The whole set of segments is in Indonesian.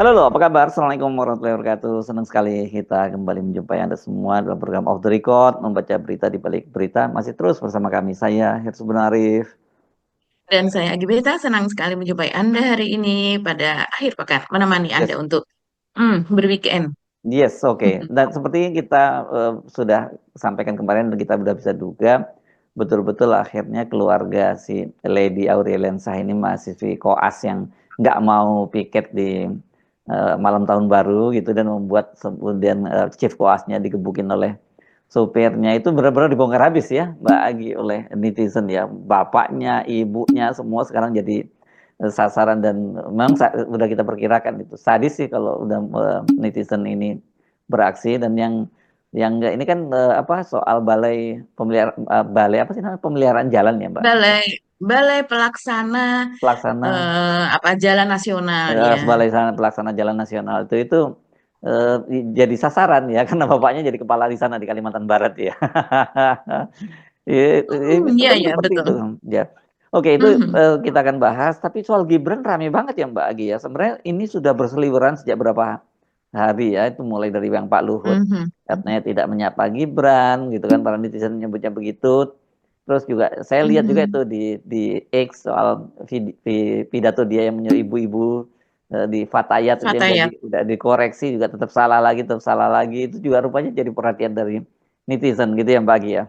Halo loh, apa kabar? Assalamualaikum warahmatullahi wabarakatuh. Senang sekali kita kembali menjumpai Anda semua dalam program Off the Record, membaca berita di balik berita. Masih terus bersama kami, saya Hirsu Benarif. Dan saya Agibeta senang sekali menjumpai Anda hari ini pada akhir pekan, menemani Anda Yes, untuk berweekend. yes, oke. Dan seperti kita sudah sampaikan kemarin dan kita sudah bisa duga, betul-betul akhirnya keluarga si Lady Aureliansyah ini mahasiswi koas yang nggak mau piket di malam tahun baru gitu dan membuat kemudian chief koasnya digebukin oleh supirnya itu benar-benar dibongkar habis ya Mbak Agi oleh netizen ya. Bapaknya, ibunya semua sekarang jadi sasaran dan memang udah kita perkirakan itu sadis sih kalau udah netizen ini beraksi dan yang enggak ini kan apa soal balai apa sih namanya pemeliharaan jalan ya Mbak Balai Balai Pelaksana pelaksana apa Jalan Nasional ya. balai pelaksana jalan nasional itu jadi sasaran ya karena bapaknya jadi kepala di sana di Kalimantan Barat ya. Iya Seperti ya seperti betul. itu ya. Oke itu Mhm, kita akan bahas tapi soal Gibran rame banget ya Mbak Agi ya. Sebenarnya ini sudah berseliweran sejak berapa hari ya itu mulai dari yang Pak Luhut mhm, katanya tidak menyapa Gibran gitu kan para netizen menyebutnya begitu. Terus juga saya lihat juga mhm. itu di X soal pidato dia yang menyuruh ibu-ibu di Fatayat itu yang Fatayat. udah dikoreksi juga tetap salah lagi itu juga rupanya jadi perhatian dari netizen gitu ya Mbak Agi ya.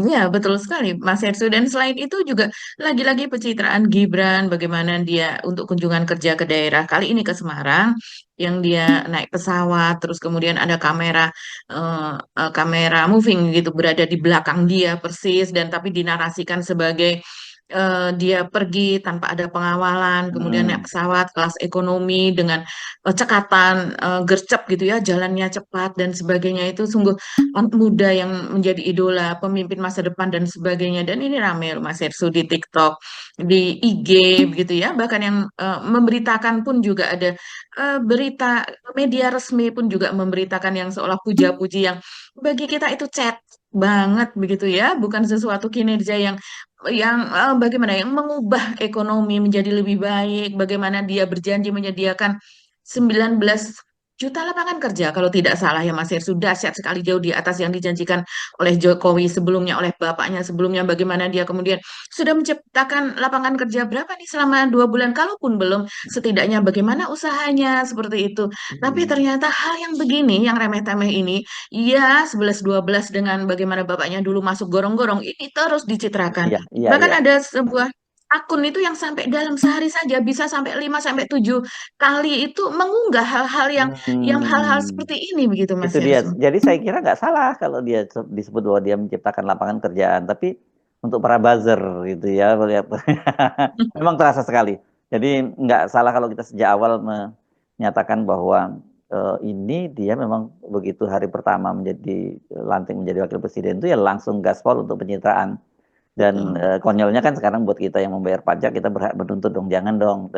Ya betul sekali Mas Hersu. Dan selain itu juga lagi-lagi pencitraan Gibran, bagaimana dia untuk kunjungan kerja ke daerah kali ini ke Semarang, yang dia naik pesawat, terus kemudian ada kamera moving gitu berada di belakang dia persis, dan tapi dinarasikan sebagai dia pergi tanpa ada pengawalan, kemudian naik Hmm. pesawat kelas ekonomi dengan cekatan gercep gitu ya, jalannya cepat dan sebagainya. Itu sungguh anak muda yang menjadi idola, pemimpin masa depan dan sebagainya. Dan ini rame loh, Mas Hersu, di TikTok, di IG begitu ya. Bahkan yang memberitakan pun juga ada berita media resmi pun juga memberitakan yang seolah puja-puji yang bagi kita itu chat banget begitu ya, bukan sesuatu kinerja yang bagaimana yang mengubah ekonomi menjadi lebih baik, bagaimana dia berjanji menyediakan 19 juta lapangan kerja kalau tidak salah ya Mas Her, sudah dahsyat sekali jauh di atas yang dijanjikan oleh Jokowi sebelumnya, oleh bapaknya sebelumnya, bagaimana dia kemudian sudah menciptakan lapangan kerja berapa nih selama 2 bulan, kalaupun belum setidaknya bagaimana usahanya seperti itu. Tapi Hmm. ternyata hal yang begini, yang remeh-temeh ini, ya 11-12 dengan bagaimana bapaknya dulu masuk gorong-gorong, ini terus dicitrakan. Iya, iya, Bahkan iya. ada sebuah akun itu yang sampai dalam sehari saja bisa sampai 5 sampai 7 kali itu mengunggah hal-hal yang hal-hal Hmm. seperti ini begitu Mas Itu dia. Yerso. Jadi saya kira nggak salah kalau dia disebut bahwa dia menciptakan lapangan kerjaan, tapi untuk para buzzer gitu ya, melihat memang terasa sekali. Jadi nggak salah kalau kita sejak awal menyatakan bahwa ini dia memang begitu hari pertama menjadi lantik menjadi wakil presiden itu ya langsung gaspol untuk pencitraan. Dan Betul. konyolnya kan sekarang buat kita yang membayar pajak kita berhak menuntut dong, jangan dong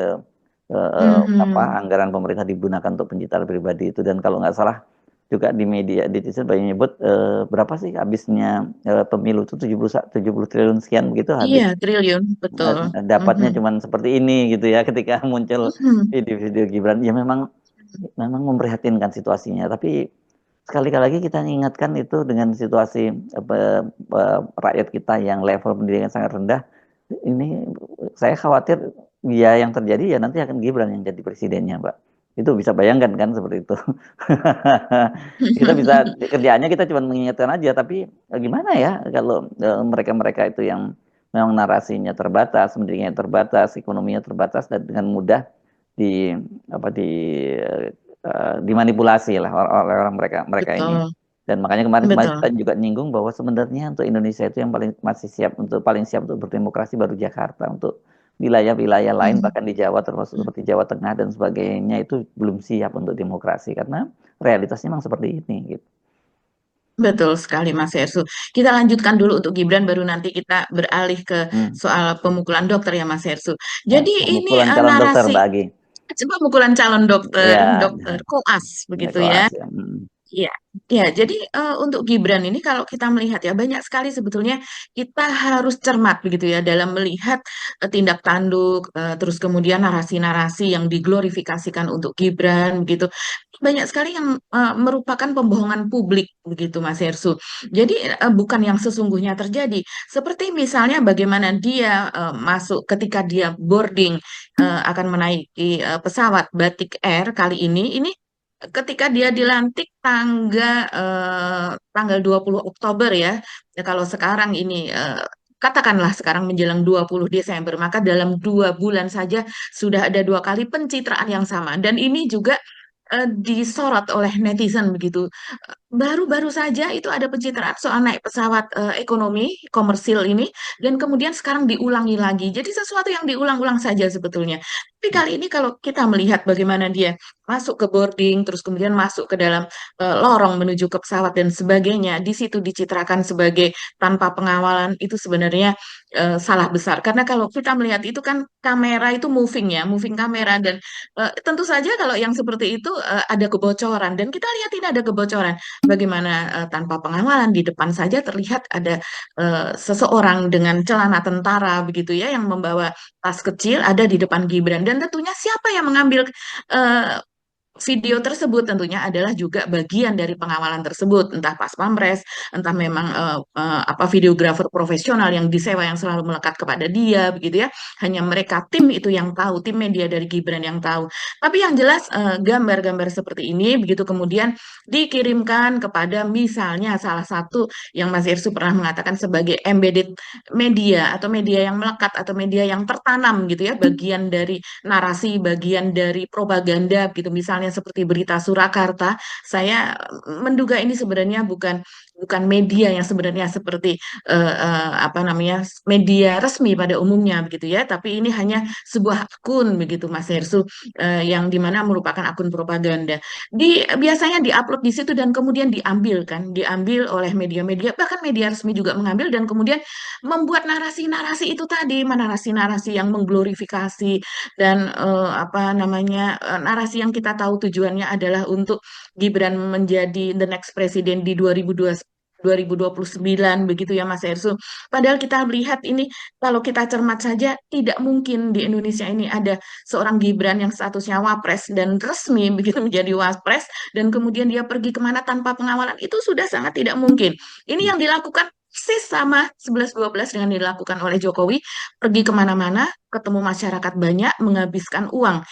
apa Mhm. anggaran pemerintah digunakan untuk pencitraan pribadi itu dan kalau nggak salah juga di media di netizen banyak nyebut berapa sih habisnya pemilu itu 70 triliun sekian begitu Iya, habis triliun, betul. dapatnya Mhm. cuman seperti ini gitu ya ketika muncul Mhm. video-video Gibran ya memang memang memprihatinkan situasinya tapi sekali lagi kita ingatkan itu dengan situasi rakyat kita yang level pendidikan sangat rendah ini saya khawatir ya yang terjadi ya nanti akan Gibran yang jadi presidennya Mbak itu bisa bayangkan kan seperti itu kita bisa kerjaannya kita cuma mengingatkan aja tapi gimana ya kalau mereka-mereka itu yang memang narasinya terbatas, pendidikannya terbatas, ekonominya terbatas dan dengan mudah di apa dimanipulasi lah oleh orang mereka mereka ini. Betul, Dan makanya kemarin betul. kita juga nyinggung bahwa sebenarnya untuk Indonesia itu yang paling siap untuk berdemokrasi baru Jakarta. Untuk wilayah-wilayah lain Mhm. bahkan di Jawa termasuk seperti Jawa Tengah dan sebagainya itu belum siap untuk demokrasi karena realitasnya memang seperti ini gitu. Betul sekali Mas Hersu. Kita lanjutkan dulu untuk Gibran, baru nanti kita beralih ke Hmm. soal pemukulan dokter ya Mas Hersu. Ya, Jadi ini pemukulan calon dokter narasi Mbak Agi. pemukulan calon dokter, Ya, dokter koas begitu ya. koas ya. Hmm. Iya, ya. Jadi untuk Gibran ini kalau kita melihat ya banyak sekali sebetulnya kita harus cermat begitu ya dalam melihat tindak tanduk, terus kemudian narasi-narasi yang diglorifikasikan untuk Gibran begitu. Banyak sekali yang merupakan pembohongan publik begitu Mas Hersu. Jadi bukan yang sesungguhnya terjadi. Seperti misalnya bagaimana dia masuk ketika dia boarding akan menaiki pesawat Batik Air kali ini ketika dia dilantik tanggal 20 Oktober ya. Ya, kalau sekarang ini katakanlah sekarang menjelang 20 Desember, maka dalam 2 bulan saja sudah ada 2 kali pencitraan yang sama. Dan ini juga disorot oleh netizen begitu. Baru-baru saja itu ada pencitraan soal naik pesawat ekonomi komersil ini, dan kemudian sekarang diulangi lagi. Jadi sesuatu yang diulang-ulang saja sebetulnya. Tapi kali ini kalau kita melihat bagaimana dia masuk ke boarding, terus kemudian masuk ke dalam lorong menuju ke pesawat dan sebagainya, di situ dicitrakan sebagai tanpa pengawalan, itu sebenarnya salah besar. Karena kalau kita melihat itu kan kamera itu moving ya, moving kamera, dan tentu saja kalau yang seperti itu ada kebocoran, dan kita lihat ini ada kebocoran. Bagaimana tanpa pengawalan di depan saja terlihat ada seseorang dengan celana tentara begitu ya yang membawa tas kecil ada di depan Gibran, dan tentunya siapa yang mengambil eh, video tersebut tentunya adalah juga bagian dari pengawalan tersebut, entah pas pamres, entah memang apa videografer profesional yang disewa yang selalu melekat kepada dia begitu ya. Hanya mereka tim itu yang tahu, tim media dari Gibran yang tahu. Tapi yang jelas gambar-gambar seperti ini begitu kemudian dikirimkan kepada misalnya salah satu yang Mas Irsu pernah mengatakan sebagai embedded media atau media yang melekat atau media yang tertanam gitu ya, bagian dari narasi, bagian dari propaganda gitu. Misalnya seperti berita Surakarta, saya menduga ini sebenarnya bukan bukan media yang sebenarnya seperti apa namanya media resmi pada umumnya begitu ya, tapi ini hanya sebuah akun begitu Mas Hersu yang dimana merupakan akun propaganda. Biasanya diupload di situ dan kemudian diambil oleh media-media, bahkan media resmi juga mengambil dan kemudian membuat narasi-narasi itu tadi, narasi-narasi yang mengglorifikasi dan apa namanya narasi yang kita tahu tujuannya adalah untuk Gibran menjadi the next presiden di 2029 begitu ya Mas Ersu. Padahal kita melihat ini kalau kita cermat saja tidak mungkin di Indonesia ini ada seorang Gibran yang statusnya wapres dan resmi begitu menjadi wapres dan kemudian dia pergi kemana tanpa pengawalan, itu sudah sangat tidak mungkin. Ini yang dilakukan persis sama 11-12 dengan dilakukan oleh Jokowi, pergi kemana-mana, ketemu masyarakat banyak, menghabiskan uang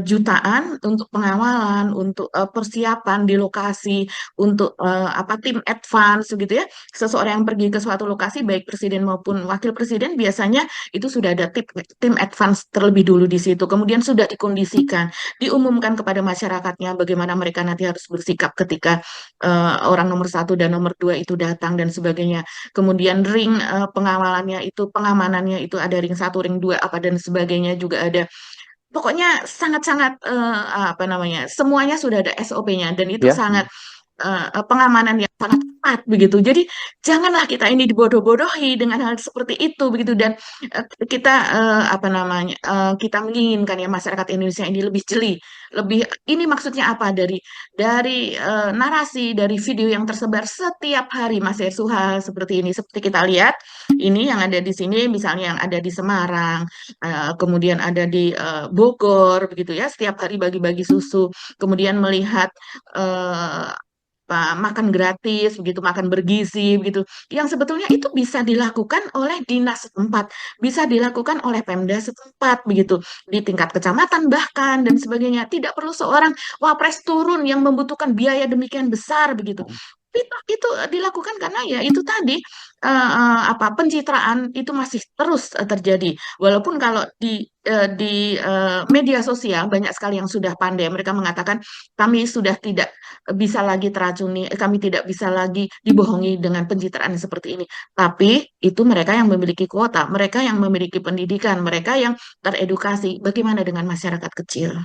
jutaan untuk pengawalan, untuk persiapan di lokasi, untuk apa tim advance gitu ya. Seseorang yang pergi ke suatu lokasi, baik presiden maupun wakil presiden, biasanya itu sudah ada tim advance terlebih dulu di situ. Kemudian sudah dikondisikan, diumumkan kepada masyarakatnya bagaimana mereka nanti harus bersikap ketika orang nomor 1 dan nomor 2 itu datang dan sebagainya. Kemudian ring pengawalannya itu, pengamanannya itu ada ring 1, ring 2 apa dan sebagainya juga ada. Pokoknya sangat-sangat apa namanya? Semuanya sudah ada SOP-nya dan itu Ya. sangat pengamanan yang sangat ketat begitu. Jadi janganlah kita ini dibodoh-bodohi dengan hal seperti itu begitu, dan kita apa namanya? Kita menginginkan ya masyarakat Indonesia ini lebih jeli, lebih ini maksudnya apa dari narasi dari video yang tersebar setiap hari Mas Suha seperti ini, seperti kita lihat ini yang ada di sini misalnya yang ada di Semarang, kemudian ada di Bogor begitu ya, setiap hari bagi-bagi susu, kemudian melihat makan gratis begitu, makan bergizi begitu, yang sebetulnya itu bisa dilakukan oleh dinas setempat, bisa dilakukan oleh Pemda setempat begitu, di tingkat kecamatan bahkan dan sebagainya. Tidak perlu seorang wapres turun yang membutuhkan biaya demikian besar begitu. Itu dilakukan karena ya itu tadi apa pencitraan itu masih terus terjadi. Walaupun kalau di media sosial banyak sekali yang sudah pandai. Mereka mengatakan kami sudah tidak bisa lagi teracuni, kami tidak bisa lagi dibohongi dengan pencitraan seperti ini. Tapi itu mereka yang memiliki kuota, mereka yang memiliki pendidikan, mereka yang teredukasi. Bagaimana dengan masyarakat kecil?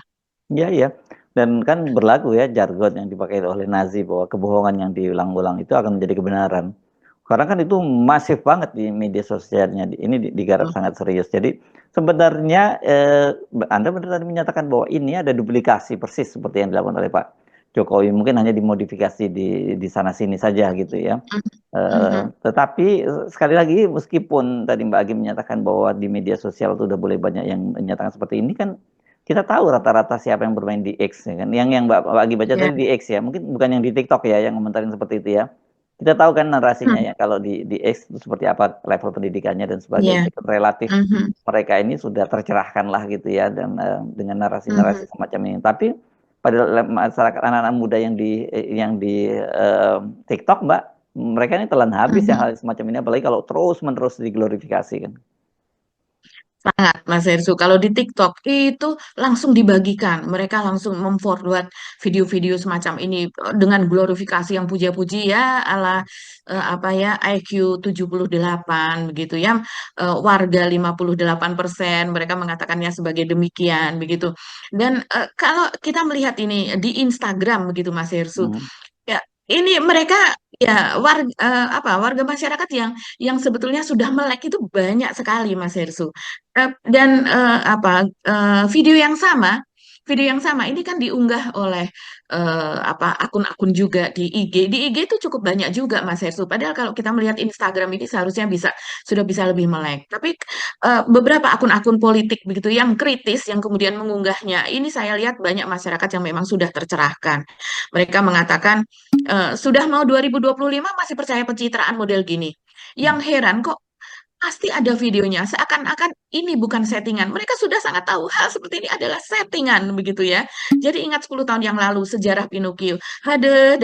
Iya, iya. Dan kan berlaku ya jargon yang dipakai oleh Nazi bahwa kebohongan yang diulang-ulang itu akan menjadi kebenaran. Karena kan itu masif banget di media sosialnya. Ini digarap sangat serius. Jadi sebenarnya Anda benar tadi menyatakan bahwa ini ada duplikasi persis seperti yang dilakukan oleh Pak Jokowi, mungkin hanya dimodifikasi di sana sini saja gitu ya. Mhm. Tetapi sekali lagi meskipun tadi Mbak Agi menyatakan bahwa di media sosial itu udah boleh banyak yang menyatakan seperti ini kan, kita tahu rata-rata siapa yang bermain di X ya kan. Yang Mbak Agi baca Ya. tadi di X ya, mungkin bukan yang di TikTok ya yang komentarin seperti itu ya. Kita tahu kan narasinya Hmm. ya kalau di X itu seperti apa level pendidikannya dan Ya. sebagainya. Relatif Mhm. mereka ini sudah tercerahkan lah gitu ya dan dengan narasi-narasi Mhm. semacam ini. Tapi pada masyarakat anak-anak muda yang di TikTok Mbak, mereka ini telan habis yang Mhm. hal semacam ini, apalagi kalau terus-menerus diglorifikasi kan. Sangat, Mas Hersu. Kalau di TikTok itu langsung dibagikan. Mereka langsung memforward video-video semacam ini dengan glorifikasi yang puja-puji ya ala apa ya IQ 78 begitu ya. Warga 58% mereka mengatakannya sebagai demikian begitu. Dan kalau kita melihat ini di Instagram begitu Mas Hersu. Mhm, Ya, ini mereka ya warga masyarakat yang sebetulnya sudah melek itu banyak sekali Mas Hersu. Dan video yang sama ini kan diunggah oleh akun-akun juga di IG. Di IG itu cukup banyak juga Mas Hersu. Padahal kalau kita melihat Instagram ini seharusnya sudah bisa lebih melek. Tapi beberapa akun-akun politik begitu yang kritis yang kemudian mengunggahnya, ini saya lihat banyak masyarakat yang memang sudah tercerahkan. Mereka mengatakan sudah mau 2025 masih percaya pencitraan model gini. Yang mhm. heran kok pasti ada videonya, seakan-akan ini bukan settingan. Mereka sudah sangat tahu hal seperti ini adalah settingan, begitu ya. Jadi ingat 10 tahun yang lalu, sejarah Pinocchio. Ada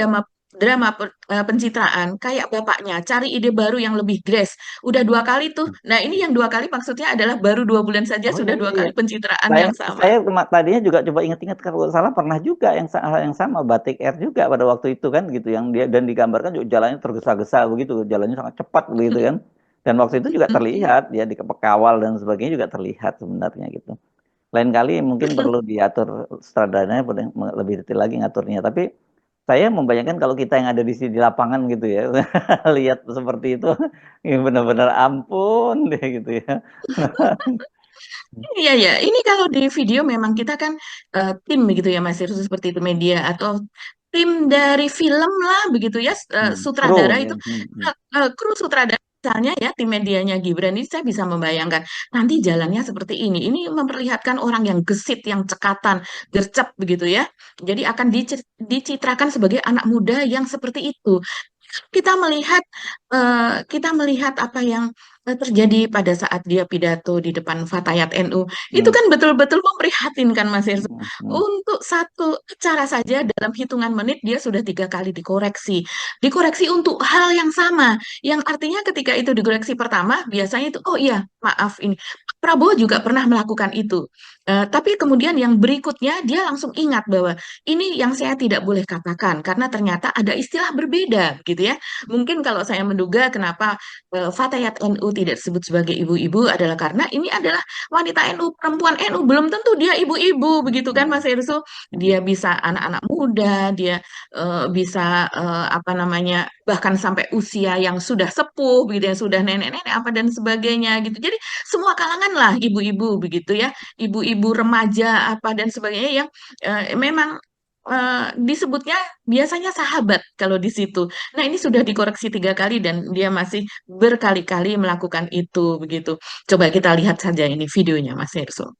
pencitraan, kayak bapaknya, cari ide baru yang lebih grace. Udah dua kali tuh. Nah ini yang dua kali maksudnya adalah baru 2 bulan saja Oh iya sudah dua iya. kali pencitraan Saya yang sama. saya tadinya juga coba ingat-ingat kalau salah pernah juga hal yang sama Batik Air juga pada waktu itu kan gitu yang dia dan digambarkan juga jalannya tergesa-gesa begitu, jalannya sangat cepat begitu kan. Dan waktu itu juga terlihat ya di kawal dan sebagainya juga terlihat sebenarnya gitu. Lain kali mungkin perlu diatur sutradaranya lebih detail lagi ngaturnya. Tapi saya membayangkan kalau kita yang ada di lapangan gitu ya, lihat seperti itu, ya benar-benar ampun deh gitu ya. Iya ya, ini kalau di video memang kita kan tim begitu ya Mas Irsu seperti itu media atau tim dari film lah begitu ya Kru sutradara ya. itu kru sutradara misalnya ya tim medianya Gibran ini saya bisa membayangkan nanti jalannya seperti ini. Ini memperlihatkan orang yang gesit, yang cekatan, gercep begitu ya. Jadi akan dicitrakan sebagai anak muda yang seperti itu. Kita melihat apa yang terjadi pada saat dia pidato di depan Fatayat NU itu Hmm, kan betul-betul memprihatinkan Mas Hersut. hmm, hmm, Untuk satu cara saja dalam hitungan menit dia sudah 3 kali dikoreksi untuk hal yang sama, yang artinya ketika itu dikoreksi pertama biasanya itu oh iya maaf ini Pak Prabowo juga pernah melakukan itu. Tapi kemudian yang berikutnya dia langsung ingat bahwa ini yang saya tidak boleh katakan karena ternyata ada istilah berbeda gitu ya. Mungkin kalau saya menduga kenapa Fatayat NU tidak disebut sebagai ibu-ibu adalah karena ini adalah wanita NU, perempuan NU, belum tentu dia ibu-ibu begitu kan Mas Hersو. hmm, Dia bisa anak-anak muda, dia bisa apa namanya bahkan sampai usia yang sudah sepuh begitu ya, sudah nenek-nenek apa dan sebagainya gitu. Jadi semua kalangan lah ibu-ibu begitu ya, ibu-ibu remaja apa dan sebagainya yang memang disebutnya biasanya sahabat kalau di situ. Nah, ini sudah dikoreksi 3 kali dan dia masih berkali-kali melakukan itu begitu. Coba kita lihat saja ini videonya, Mas Herso.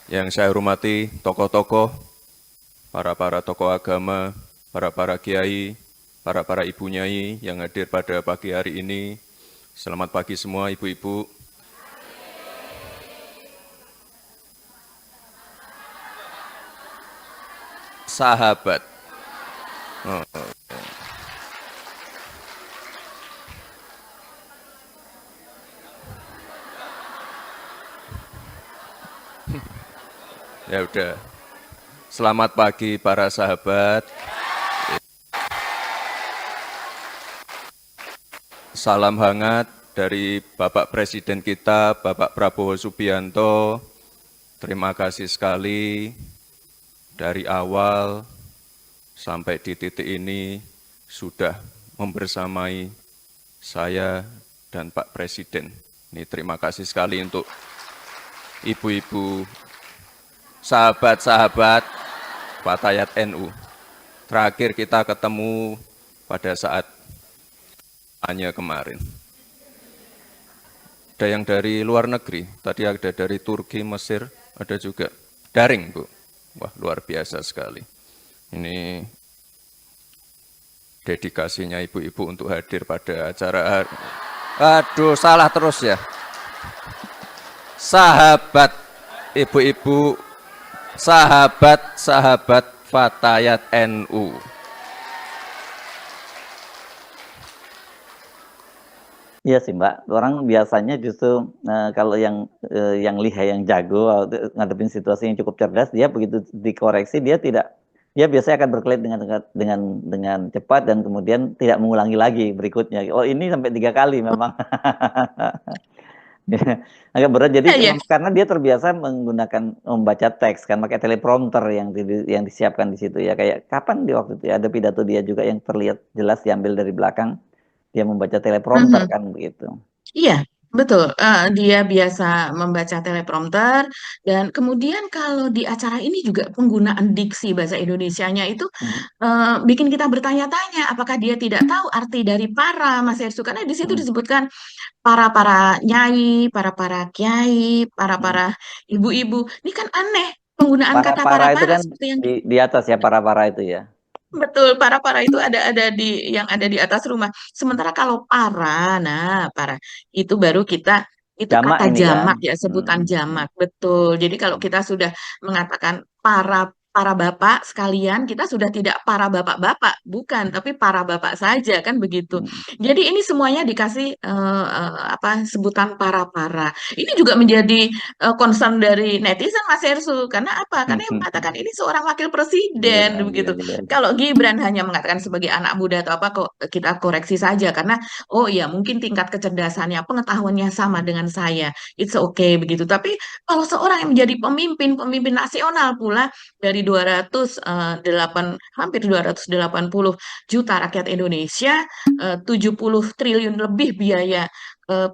Yang saya hormati tokoh-tokoh, para tokoh agama, para kiai, para ibu nyai yang hadir pada pagi hari ini. Selamat pagi semua ibu-ibu. Sahabat. Oh, ya udah. Selamat pagi para sahabat. Salam hangat dari Bapak Presiden kita, Bapak Prabowo Subianto. Terima kasih sekali dari awal sampai di titik ini sudah membersamai saya dan Pak Presiden. Ini terima kasih sekali untuk ibu-ibu, sahabat-sahabat Fatayat NU. Terakhir kita ketemu pada saat hanya kemarin. Ada yang dari luar negeri, tadi ada dari Turki, Mesir, ada juga daring, Bu. Wah, luar biasa sekali. Ini dedikasinya ibu-ibu untuk hadir pada acara. Aduh, salah terus ya. Sahabat ibu-ibu, sahabat Fatayat NU. Iya sih Mbak, orang biasanya justru kalau yang lihai, yang jago ngadepin situasi yang cukup cerdas, dia begitu dikoreksi dia biasanya akan berkelit dengan cepat dan kemudian tidak mengulangi lagi berikutnya. Oh ini sampai 3 kali memang. Agak berat jadi Iya, iya. karena dia terbiasa membaca teks kan pakai teleprompter yang disiapkan di situ ya, kayak kapan di waktu itu ya, ada pidato dia juga yang terlihat jelas diambil dari belakang. Dia membaca teleprompter kan begitu. Iya, betul. Dia biasa membaca teleprompter dan kemudian kalau di acara ini juga penggunaan diksi bahasa Indonesianya itu bikin kita bertanya-tanya apakah dia tidak tahu arti dari para, Mas Ersu, karena di situ disebutkan para nyai, para kiai, para ibu-ibu. Ini kan aneh penggunaan kata Para itu para kan seperti yang di atas ya, para itu ya. betul, para itu ada di yang ada di atas rumah. Sementara kalau para, nah para itu baru kita itu Jamak kata ini kan. jamak ya, sebutan jamak. Betul. Jadi kalau kita sudah mengatakan para bapak sekalian, kita sudah tidak para bapak-bapak, bukan, tapi para bapak saja kan begitu. Jadi ini semuanya dikasih apa sebutan para. Ini juga menjadi concern dari netizen Mas Ersu. Karena apa? Karena yang mengatakan ini seorang wakil Iya, presiden iya, begitu. iya. Kalau Gibran hanya mengatakan sebagai anak muda atau apa, kok kita koreksi saja karena oh iya mungkin tingkat kecerdasannya, pengetahuannya sama dengan saya. It's okay begitu. Tapi kalau seorang yang menjadi pemimpin nasional pula dari hampir 280 juta rakyat Indonesia, 70 triliun lebih biaya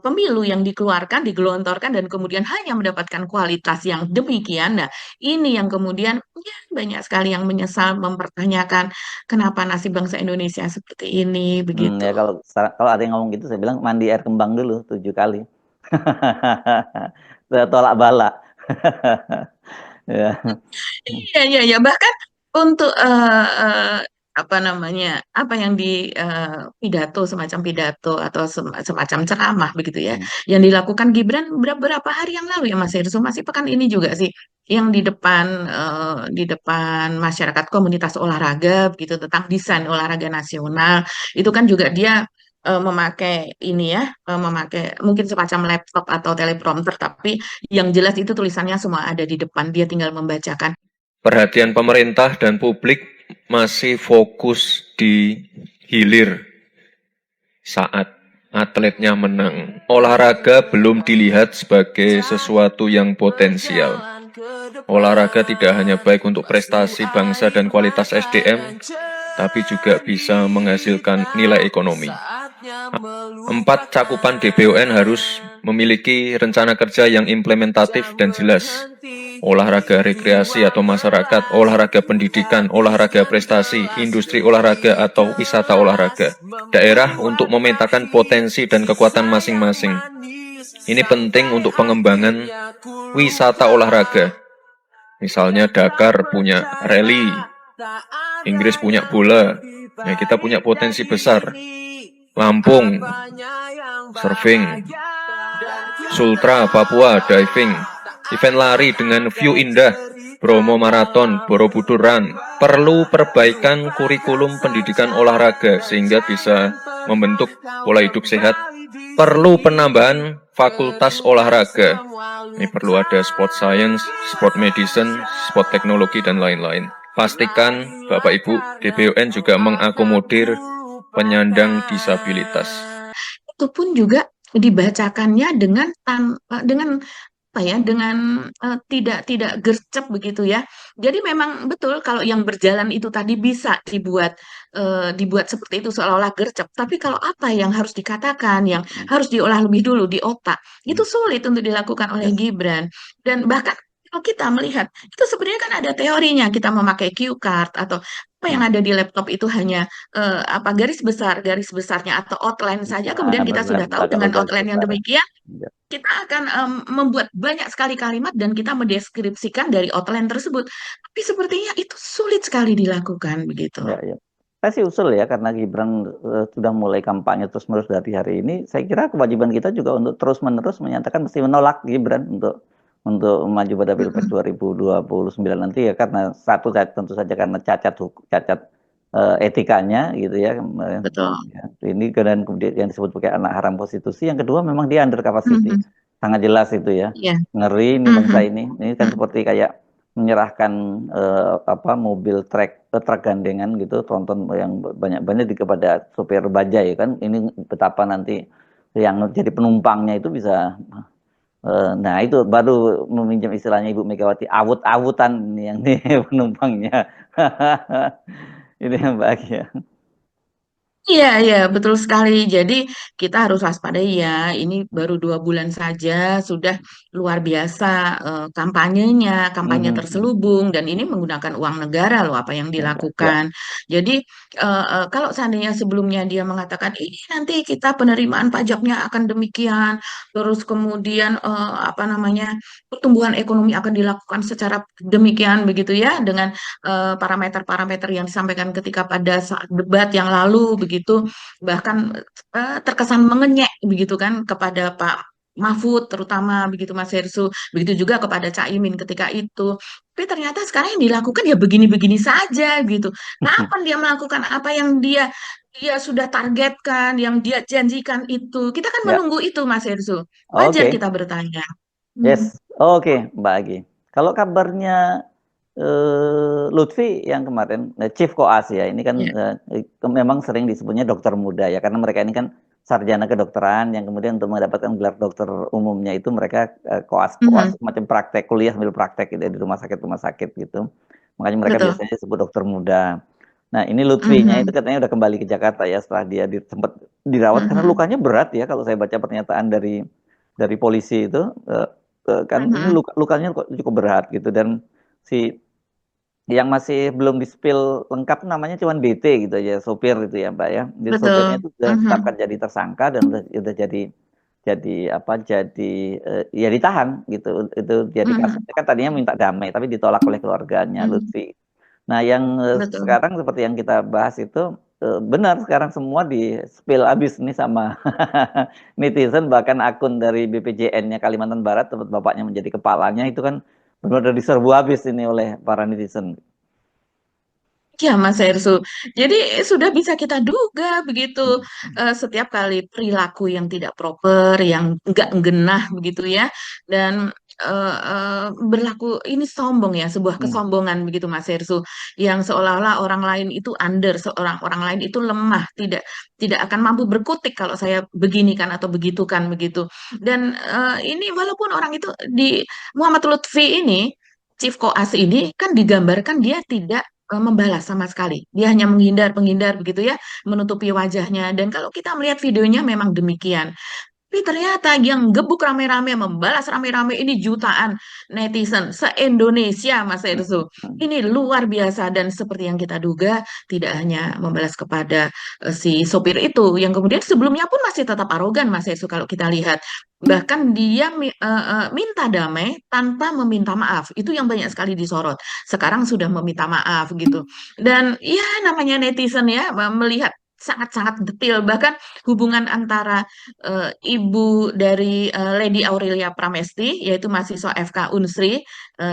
pemilu yang dikeluarkan, digelontorkan dan kemudian hanya mendapatkan kualitas yang demikian. Nah, ini yang kemudian ya, banyak sekali yang menyesal mempertanyakan kenapa nasib bangsa Indonesia seperti ini begitu. Ya kalau ada yang ngomong gitu saya bilang mandi air kembang dulu 7 kali. Tolak bala. Ya. Iya. Bahkan untuk apa namanya, apa yang di pidato, semacam pidato atau semacam ceramah begitu ya, yang dilakukan Gibran beberapa hari yang lalu ya Mas Hersum, masih pekan ini juga sih, yang di depan masyarakat komunitas olahraga begitu tentang desain olahraga nasional, itu kan juga dia memakai ini ya, memakai mungkin semacam laptop atau teleprompter, tapi yang jelas itu tulisannya semua ada di depan, dia tinggal membacakan. Perhatian pemerintah dan publik masih fokus di hilir saat atletnya menang. Olahraga belum dilihat sebagai sesuatu yang potensial. Olahraga tidak hanya baik untuk prestasi bangsa dan kualitas SDM, tapi juga bisa menghasilkan nilai ekonomi. 4 cakupan DBON harus memiliki rencana kerja yang implementatif dan jelas. Olahraga rekreasi atau masyarakat, olahraga pendidikan, olahraga prestasi, industri olahraga atau wisata olahraga. Daerah untuk memetakan potensi dan kekuatan masing-masing. Ini penting untuk pengembangan wisata olahraga. Misalnya Dakar punya rally, Inggris punya bola, nah kita punya potensi besar. Lampung, surfing, Sultra, Papua, diving, event lari dengan view indah, Bromo Marathon, Borobudur Run, perlu perbaikan kurikulum pendidikan olahraga sehingga bisa membentuk pola hidup sehat, perlu penambahan fakultas olahraga, ini perlu ada sport science, sport medicine, sport teknologi, dan lain-lain. Pastikan Bapak Ibu DBON juga mengakomodir penyandang disabilitas. Itu pun juga dibacakannya dengan apa ya, dengan tidak gercep begitu ya. Jadi memang betul kalau yang berjalan itu tadi bisa dibuat seperti itu seolah-olah gercep. Tapi kalau apa yang harus dikatakan, yang harus diolah lebih dulu di otak, itu sulit untuk dilakukan oleh Gibran. Dan bahkan kalau kita melihat itu sebenarnya kan ada teorinya, kita memakai cue card atau apa yang ada di laptop itu hanya apa garis besarnya atau outline saja. Kemudian kita Benar, sudah tahu kalau dengan garis outline yang besar. demikian Ya, kita akan membuat banyak sekali kalimat dan kita mendeskripsikan dari outline tersebut. Tapi sepertinya itu sulit sekali dilakukan begitu. ya, ya. Saya sih usul ya, karena Gibran sudah mulai kampanye terus-menerus dari hari ini. Saya kira kewajiban kita juga untuk terus-menerus menyatakan mesti menolak Gibran untuk maju pada Pilpres Mm-mm. 2029 nanti ya, karena satu tentu saja karena cacat etikanya gitu ya. Betul. Ya, ini kemudian yang disebut pakai anak haram konstitusi. Yang kedua memang dia under capacity, Mhm. sangat jelas itu ya. Iya. Ngeri ini bangsa Mhm. ini kan seperti kayak menyerahkan mobil truk gandengan gitu, tronton yang banyak-banyak kepada sopir bajai kan. Ini betapa nanti yang jadi penumpangnya itu bisa nah itu baru meminjam istilahnya Ibu Megawati, awut-awutan yang nih penumpangnya. Ini yang bahagia. Iya, iya, betul sekali. Jadi kita harus waspada ya. Ini baru 2 bulan saja sudah luar biasa kampanyenya, kampanye Mhm. terselubung, dan ini menggunakan uang negara loh apa yang Ya, ya. dilakukan. Jadi kalau seandainya sebelumnya dia mengatakan ini nanti kita penerimaan pajaknya akan demikian, terus kemudian apa namanya pertumbuhan ekonomi akan dilakukan secara demikian begitu ya dengan parameter-parameter yang disampaikan ketika pada saat debat yang lalu begitu, bahkan terkesan mengenyek begitu kan kepada Pak Mahfud terutama begitu Mas Hersu, begitu juga kepada Caimin ketika itu. Tapi ternyata sekarang yang dilakukan ya begini-begini saja gitu. Kapan dia melakukan apa yang dia dia sudah targetkan, yang dia janjikan itu? Kita kan Ya, menunggu itu Mas Hersu. Wajar oke. kita bertanya. Yes, Hmm. oke, Mbak Agi. Kalau kabarnya Lutfi yang kemarin Chief Koas ya, ini kan Ya. memang sering disebutnya dokter muda ya, karena mereka ini kan sarjana kedokteran yang kemudian untuk mendapatkan gelar dokter umumnya itu mereka koas Mhm. macam praktek kuliah sambil praktek gitu ya, di rumah sakit gitu. Makanya mereka Betul. biasanya disebut dokter muda. Nah, ini Lutfinya itu Mhm. katanya udah kembali ke Jakarta ya setelah dia sempat dirawat karena Mhm. lukanya berat ya, kalau saya baca pernyataan dari polisi itu kan ini Mhm. lukanya kok cukup berat gitu, dan si yang masih belum di-spill lengkap namanya cuman BT gitu ya, sopir itu ya, Mbak, ya. Jadi sopirnya Betul. itu sudah Mhm. ditetapkan jadi tersangka dan udah jadi apa, ya ditahan gitu. Itu jadi Mhm. kasusnya kan tadinya minta damai tapi ditolak oleh keluarganya Mhm. Lutfi. Nah, yang Betul. sekarang seperti yang kita bahas itu benar sekarang semua di-spill habis nih sama netizen, bahkan akun dari BPJN-nya Kalimantan Barat tempat bapaknya menjadi kepalanya itu kan benar-benar diserbu habis ini oleh para netizen. Ya, Mas Hersu. Jadi sudah bisa kita duga begitu Mhm. setiap kali perilaku yang tidak proper, yang enggak genah begitu ya, dan berlaku ini sombong ya, sebuah Mhm. kesombongan begitu Mas Hersu, yang seolah-olah orang lain itu under, seorang orang lain itu lemah, tidak akan mampu berkutik kalau saya begini kan atau begitu kan begitu. Dan ini walaupun orang itu di Muhammad Lutfi ini, Chief Koas ini kan digambarkan dia tidak membalas sama sekali. Dia hanya menghindar begitu ya, menutupi wajahnya. Dan kalau kita melihat videonya memang demikian. Tapi ternyata yang gebuk rame-rame, membalas rame-rame ini jutaan netizen se-Indonesia, Mas Erzo. Mhm. Ini luar biasa dan seperti yang kita duga, tidak hanya membalas kepada si sopir itu, yang kemudian sebelumnya pun masih tetap arogan, Mas Erzo, kalau kita lihat. Bahkan dia minta damai tanpa meminta maaf. Itu yang banyak sekali disorot. Sekarang sudah meminta maaf gitu. Dan ya namanya netizen ya, melihat sangat-sangat detail. Bahkan hubungan antara ibu dari Lady Aurelia Pramesti, yaitu mahasiswa FK Unsri,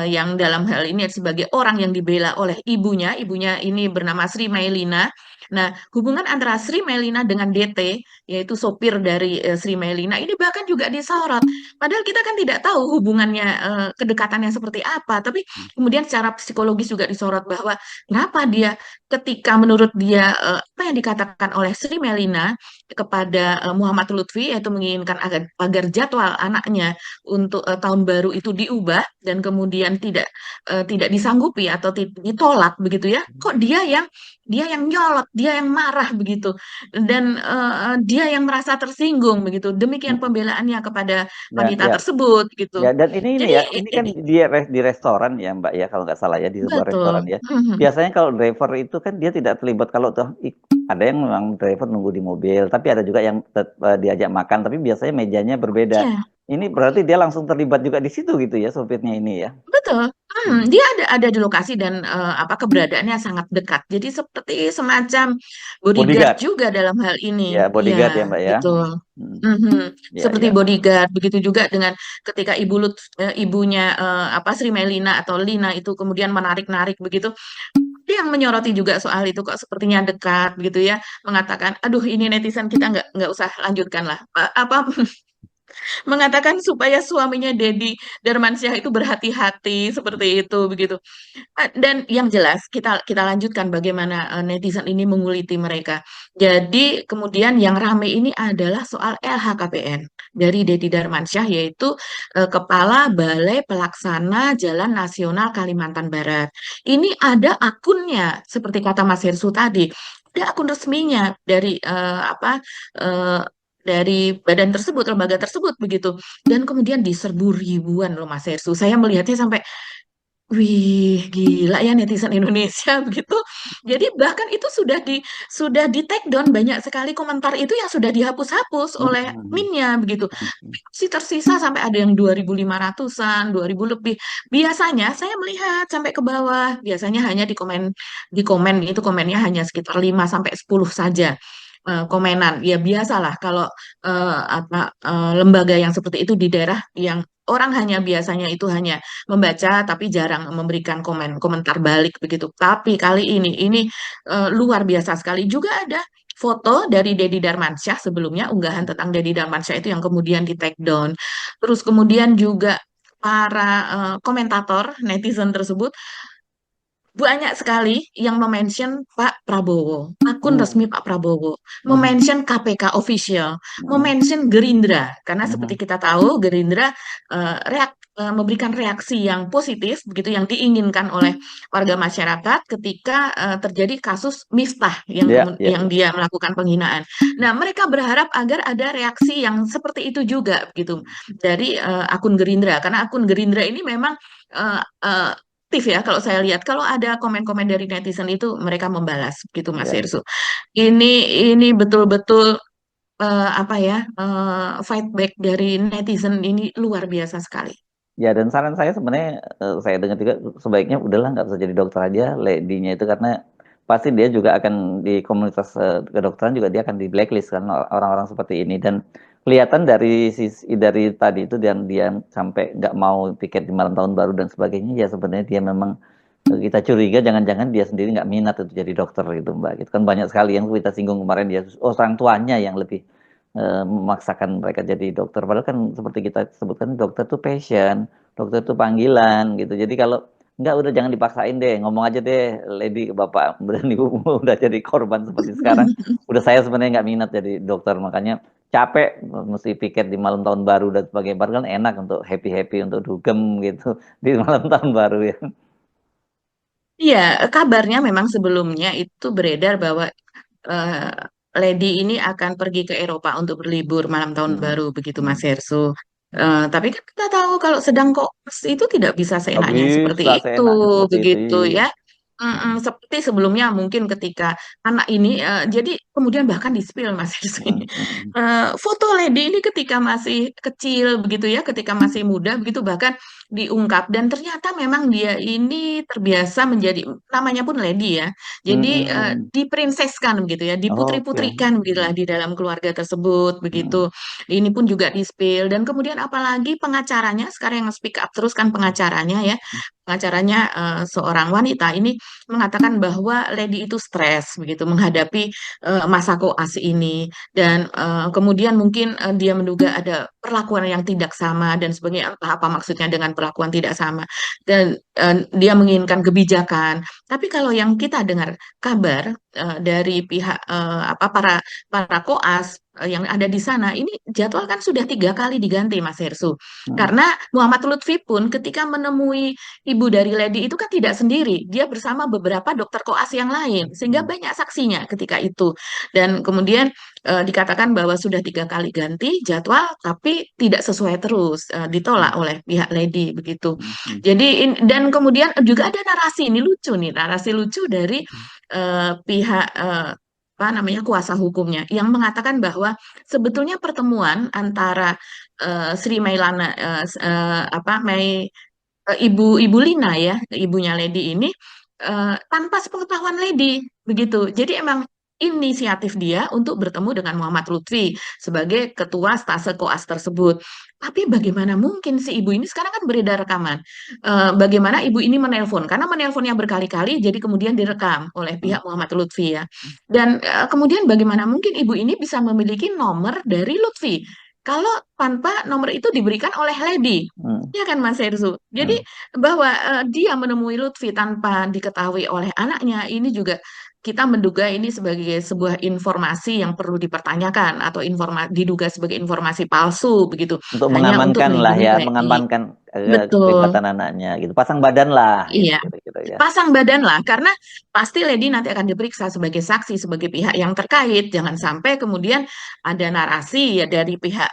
yang dalam hal ini sebagai orang yang dibela oleh ibunya. Ibunya ini bernama Sri Mailina. Nah, hubungan antara Sri Mailina dengan DT, yaitu sopir dari Sri Mailina, ini bahkan juga disorot. Padahal kita kan tidak tahu hubungannya, kedekatannya seperti apa. Tapi kemudian secara psikologis juga disorot bahwa kenapa dia ketika menurut dia apa yang dikatakan oleh Sri Mailina kepada Muhammad Lutfi, yaitu menginginkan agar jadwal anaknya untuk tahun baru itu diubah dan kemudian tidak disanggupi atau ditolak begitu ya. Kok dia yang nyolot dia yang marah begitu, dan dia yang merasa tersinggung begitu. Demikian Mm. pembelaannya kepada Ya, wanita ya, tersebut gitu. ya, dan ini Jadi ya, ini kan di restoran ya Mbak ya, kalau nggak salah ya, di sebuah restoran betul. ya. Biasanya kalau driver itu kan dia tidak terlibat kalau tuh ada yang memang driver nunggu di mobil, tapi ada juga yang diajak makan, tapi biasanya mejanya berbeda. Ya, Ini berarti dia langsung terlibat juga di situ gitu ya, sopirnya ini ya. betul. Hmm. Dia ada di lokasi dan keberadaannya sangat dekat. Jadi seperti semacam bodyguard Bodyguard, juga dalam hal ya ini. bodyguard ya Iya, Mbak ya. betul. Hmm. Ya, Seperti ya. bodyguard, begitu juga dengan ketika ibunya Sri Melina atau Lina itu kemudian menarik-narik begitu, dia yang menyoroti juga soal itu kok sepertinya dekat begitu ya, mengatakan, aduh ini netizen kita nggak usah lanjutkan lah. Mengatakan supaya suaminya Dedi Darmansyah itu berhati-hati seperti itu begitu. Dan yang jelas kita kita lanjutkan bagaimana netizen ini menguliti mereka. Jadi kemudian yang rame ini adalah soal LHKPN dari Dedi Darmansyah, yaitu Kepala Balai Pelaksana Jalan Nasional Kalimantan Barat. Ini ada akunnya seperti kata Mas Hersu tadi. Ada akun resminya dari eh, dari badan tersebut, lembaga tersebut begitu. Dan kemudian diserbu ribuan loh Mas Hersu. Saya melihatnya sampai, wih, gila ya netizen Indonesia begitu. Jadi bahkan itu sudah di take down, banyak sekali komentar itu yang sudah dihapus-hapus oleh Hmm. minnya begitu. Hmm. Si tersisa sampai ada yang 2.500-an, 2.000 lebih. Biasanya saya melihat sampai ke bawah, biasanya hanya di komen itu komennya hanya sekitar 5 sampai 10 saja. Komenan ya biasalah kalau lembaga yang seperti itu di daerah yang orang hanya biasanya itu hanya membaca tapi jarang memberikan komentar balik begitu. Tapi kali ini luar biasa sekali. Juga ada foto dari Dedi Darmansyah sebelumnya, unggahan tentang Dedi Darmansyah itu yang kemudian di take down. Terus kemudian juga para komentator netizen tersebut banyak sekali yang mention Pak Prabowo, akun Hmm. resmi Pak Prabowo, Hmm. mention KPK official, Hmm. mention Gerindra, karena Hmm. seperti kita tahu Gerindra memberikan reaksi yang positif, begitu yang diinginkan oleh warga masyarakat ketika terjadi kasus Miftah Ya, ya, yang ya. dia melakukan penghinaan. Nah, mereka berharap agar ada reaksi yang seperti itu juga, gitu, dari akun Gerindra, karena akun Gerindra ini memang eh, eh, aktif ya kalau saya lihat. Kalau ada komen-komen dari netizen itu mereka membalas gitu Mas Ya. Irsu. Ini ini betul-betul apa ya, fight back dari netizen ini luar biasa sekali. Ya, dan saran saya sebenarnya, saya dengar juga sebaiknya udahlah nggak usah jadi dokter aja, lady-nya itu, karena pasti dia juga akan di komunitas kedokteran juga dia akan di blacklist kan orang-orang seperti ini. Dan kelihatan dari dari tadi itu, dan dia sampai nggak mau tiket di malam tahun baru dan sebagainya, ya sebenarnya dia memang kita curiga jangan-jangan dia sendiri nggak minat untuk jadi dokter gitu Mbak. Itu kan banyak sekali yang kita singgung kemarin, dia orang tuanya yang lebih memaksakan mereka jadi dokter. Padahal kan seperti kita sebutkan, dokter tuh passion, dokter tuh panggilan gitu. Jadi kalau enggak, udah jangan dipaksain deh, ngomong aja deh, lady, bapak dan ibu udah jadi korban seperti sekarang. Udah, saya sebenarnya nggak minat jadi dokter, makanya capek mesti piket di malam tahun baru dan sebagainya. Padahal kan enak untuk happy-happy, untuk dugem gitu di malam tahun baru ya. Iya, kabarnya memang sebelumnya itu beredar bahwa eh, Lady ini akan pergi ke Eropa untuk berlibur malam tahun Hmm. baru begitu Mas Hmm. Hersu. Tapi kan kita tahu kalau sedang koas itu tidak bisa Nggak seenaknya seperti bisa itu seenaknya seperti itu. begitu ya. Seperti sebelumnya mungkin ketika anak ini jadi kemudian bahkan di-spill Mas Hersu ini. Hmm. Hmm. Foto Lady ini ketika masih kecil begitu ya, ketika masih muda begitu bahkan diungkap, dan ternyata memang dia ini terbiasa menjadi, namanya pun Lady ya, Hmm. jadi Hmm. diprinseskan begitu ya, Oke. diputri-putrikan begitulah di dalam keluarga tersebut Hmm. begitu. Ini pun juga di-spill, dan kemudian apalagi pengacaranya sekarang yang speak up terus kan pengacaranya ya. Pengacaranya seorang wanita ini mengatakan bahwa Lady itu stres begitu menghadapi masa koas ini, dan kemudian mungkin dia menduga ada perlakuan yang tidak sama dan sebagainya, entah apa maksudnya dengan perlakuan tidak sama, dan dia menginginkan kebijakan. Tapi kalau yang kita dengar kabar dari pihak para para koas yang ada di sana ini jadwal kan sudah 3 kali diganti Mas Hersu. Hmm. Karena Muhammad Lutfi pun ketika menemui ibu dari Lady itu kan tidak sendiri, dia bersama beberapa dokter koas yang lain, sehingga banyak saksinya ketika itu. Dan kemudian dikatakan bahwa sudah 3 kali ganti jadwal, tapi tidak sesuai terus, ditolak oleh pihak Lady begitu. Jadi dan kemudian juga ada narasi, ini lucu nih, narasi lucu dari pihak apa namanya kuasa hukumnya yang mengatakan bahwa sebetulnya pertemuan antara Sri Mailana apa ibu Lina ya, ibunya Lady ini tanpa sepengetahuan Lady begitu. Jadi emang inisiatif dia untuk bertemu dengan Muhammad Lutfi sebagai ketua stase koas tersebut. Tapi bagaimana mungkin si ibu ini sekarang kan beredar rekaman. Bagaimana ibu ini menelpon karena menelponnya berkali-kali jadi kemudian direkam oleh pihak Muhammad Lutfi ya. Dan kemudian bagaimana mungkin ibu ini bisa memiliki nomor dari Lutfi kalau tanpa nomor itu diberikan oleh Lady. Ya kan Mas Hersu. Jadi bahwa dia menemui Lutfi tanpa diketahui oleh anaknya ini juga kita menduga ini sebagai sebuah informasi yang perlu dipertanyakan atau diduga sebagai informasi palsu begitu. Untuk Hanya untuk mengamankan lah melindungi ya, Lady. mengamankan Betul. keselamatan anaknya gitu. Pasang badan lah gitu, Iya, kira-kira ya. pasang badan lah, karena pasti Lady nanti akan diperiksa sebagai saksi, sebagai pihak yang terkait. Jangan sampai kemudian ada narasi ya dari pihak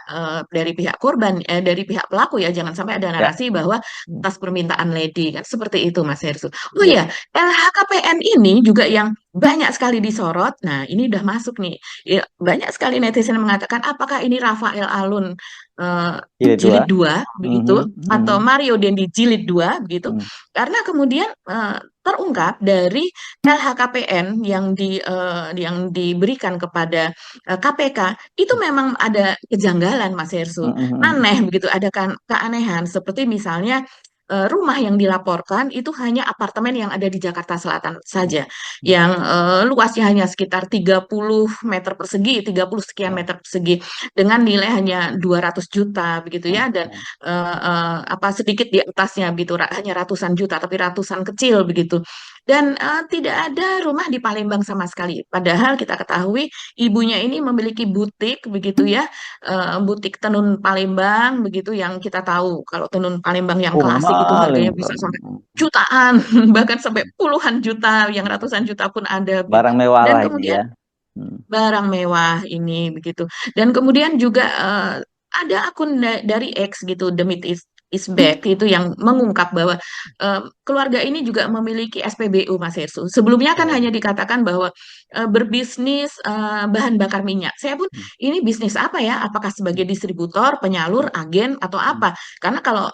korban, dari pihak pelaku ya. Jangan sampai ada Ya. narasi bahwa atas permintaan Lady kan seperti itu, Mas Hersu. Oh Ya. iya, LHKPN ini juga yang banyak sekali disorot. Nah, ini udah masuk nih. Ya, banyak sekali netizen mengatakan apakah ini Rafael Alun jilid 2 begitu atau Mario Dendi jilid 2 begitu. Karena kemudian terungkap dari LHKPN yang diberikan kepada KPK itu memang ada kejanggalan Mas Hersu. Aneh begitu, ada keanehan seperti misalnya rumah yang dilaporkan itu hanya apartemen yang ada di Jakarta Selatan saja, yang luasnya hanya sekitar 30 meter persegi, 30 sekian meter persegi, dengan nilai hanya 200 juta begitu ya, dan apa sedikit di atasnya begitu, hanya ratusan juta, tapi ratusan kecil begitu. Dan tidak ada rumah di Palembang sama sekali. Padahal kita ketahui ibunya ini memiliki butik begitu ya, butik tenun Palembang begitu yang kita tahu kalau tenun Palembang yang klasik itu harganya bisa sampai jutaan, bahkan sampai puluhan juta, yang ratusan juta pun ada. Barang mewah Dan lah ini kemudian ya. barang mewah ini begitu. Dan kemudian juga ada akun dari X gitu, The Myth is Back itu yang mengungkap bahwa keluarga ini juga memiliki SPBU Mas Hersu. Sebelumnya kan hanya dikatakan bahwa berbisnis bahan bakar minyak. Saya pun ini bisnis apa ya? Apakah sebagai distributor, penyalur, agen atau apa? Karena kalau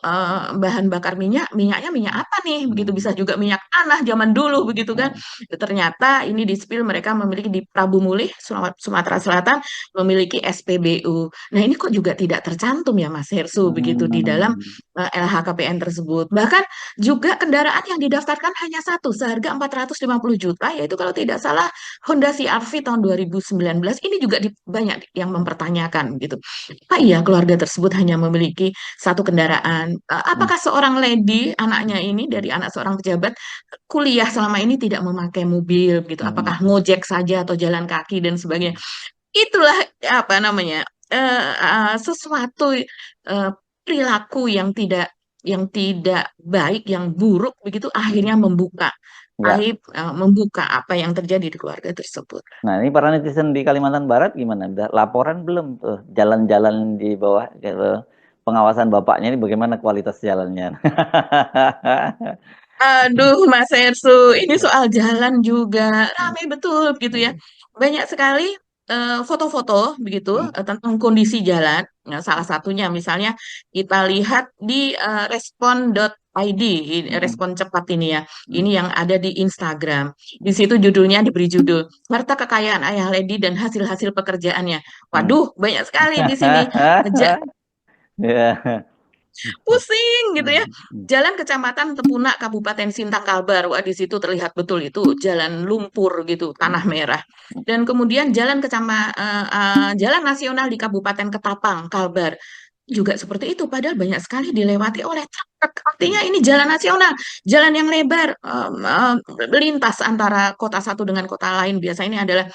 bahan bakar minyaknya minyak apa nih? Begitu, bisa juga minyak tanah zaman dulu begitu kan. Ternyata ini di spill mereka memiliki di Prabu Mulih, Sumatera Selatan memiliki SPBU. Nah, ini kok juga tidak tercantum ya Mas Hersu begitu di dalam LHKPN tersebut. Bahkan juga kendaraan yang didaftarkan hanya satu seharga 450 juta, yaitu kalau tidak salah Honda CR-V tahun 2019. Ini juga banyak yang mempertanyakan gitu. Apa iya keluarga tersebut hanya memiliki satu kendaraan? Apakah seorang Lady, anaknya ini dari anak seorang pejabat, kuliah selama ini tidak memakai mobil gitu? Apakah ngojek saja atau jalan kaki dan sebagainya? Itulah apa namanya sesuatu perilaku yang tidak baik, yang buruk begitu, akhirnya membuka aib, membuka apa yang terjadi di keluarga tersebut. Nah, ini para netizen di Kalimantan Barat gimana? Udah laporan belum tuh jalan-jalan di bawah pengawasan bapaknya ini, bagaimana kualitas jalannya? Aduh, Mas Hersu, ini soal jalan juga ramai betul gitu ya. Banyak sekali foto-foto begitu tentang kondisi jalan. Nah, salah satunya misalnya kita lihat di respon.id, respon cepat ini ya. Ini yang ada di Instagram. Di situ judulnya diberi judul harta kekayaan Ayah Lady dan hasil-hasil pekerjaannya. Waduh, banyak sekali di sini. Pusing gitu ya. Jalan Kecamatan Tepunak, Kabupaten Sintang Kalbar. Wah, di situ terlihat betul itu jalan lumpur gitu, tanah merah. Dan kemudian jalan nasional di Kabupaten Ketapang, Kalbar. Juga seperti itu, padahal banyak sekali dilewati oleh truk. Artinya ini jalan nasional, jalan yang lebar, lintas antara kota satu dengan kota lain. Biasanya ini adalah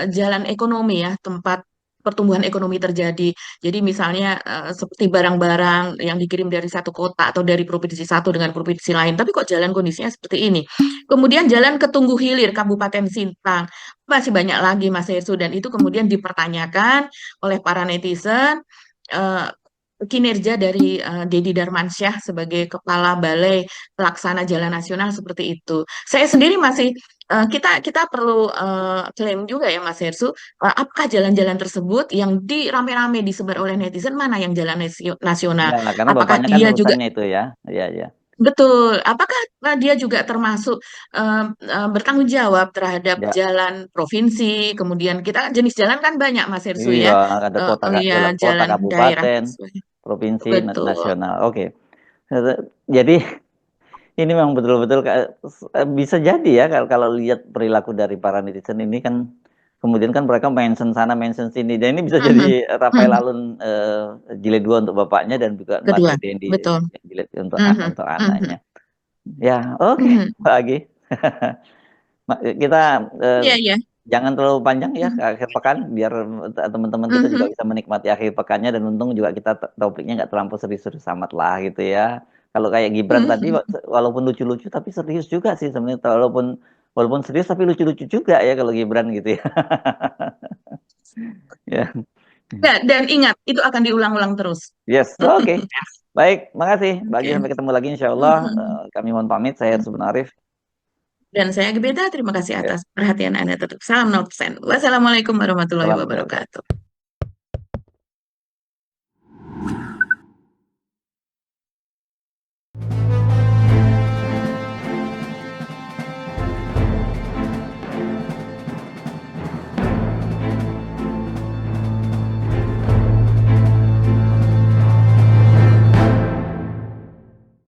jalan ekonomi ya, tempat pertumbuhan ekonomi terjadi. Jadi misalnya seperti barang-barang yang dikirim dari satu kota atau dari provinsi satu dengan provinsi lain, tapi kok jalan kondisinya seperti ini. Kemudian jalan ke Tunggu Hilir, Kabupaten Sintang, masih banyak lagi Mas Hersud, dan itu kemudian dipertanyakan oleh para netizen. eh, Kinerja dari Dedi Darmansyah sebagai Kepala Balai Pelaksana Jalan Nasional seperti itu. Saya sendiri masih kita perlu klaim juga ya Mas Hersu, apakah jalan-jalan tersebut yang rame-rame disebar oleh netizen mana yang jalan nasional? Ya, karena Apakah bapaknya kan dia juga urusannya itu ya. Iya, iya. betul? Apakah dia juga termasuk bertanggung jawab terhadap Ya, jalan provinsi? Kemudian kita jenis jalan kan banyak Mas Hersu iya, ya. ada kota, Oh iya, jalan kota, jalan daerah kabupaten, dan sebagainya. provinsi, Betul. nasional. Oke. Jadi ini memang betul-betul bisa jadi ya kalau lihat perilaku dari para netizen ini kan kemudian kan mereka mention sana mention sini dan ini bisa jadi Mhm, Rafael mhm. Alun jilid 2 untuk bapaknya dan juga Kedua, Mario Dendi betul. jilid untuk Mhm, untuk mhm, anaknya. Ya, oke, mhm. Mbak Agi. Kita Iya, iya. jangan terlalu panjang ya ke Mhm, akhir pekan biar teman-teman kita juga mhm, bisa menikmati akhir pekannya dan untung juga kita topiknya nggak terlampau serius-serius amat lah gitu ya. Kalau kayak Gibran tadi mhm. walaupun lucu-lucu tapi serius juga sih sebenarnya walaupun walaupun serius tapi lucu-lucu juga ya kalau Gibran gitu ya. Ya. Dan ingat, itu akan diulang-ulang terus. Yes, oke. Baik, makasih. Bagi Oke. sampai ketemu lagi insya Allah. Mhm, Kami mohon pamit. Saya Hersud mhm. Arif. Dan saya Gebeta, terima kasih Ya, atas perhatian Anda tetap. Salam 0%. Wassalamualaikum warahmatullahi salam sehat. wabarakatuh.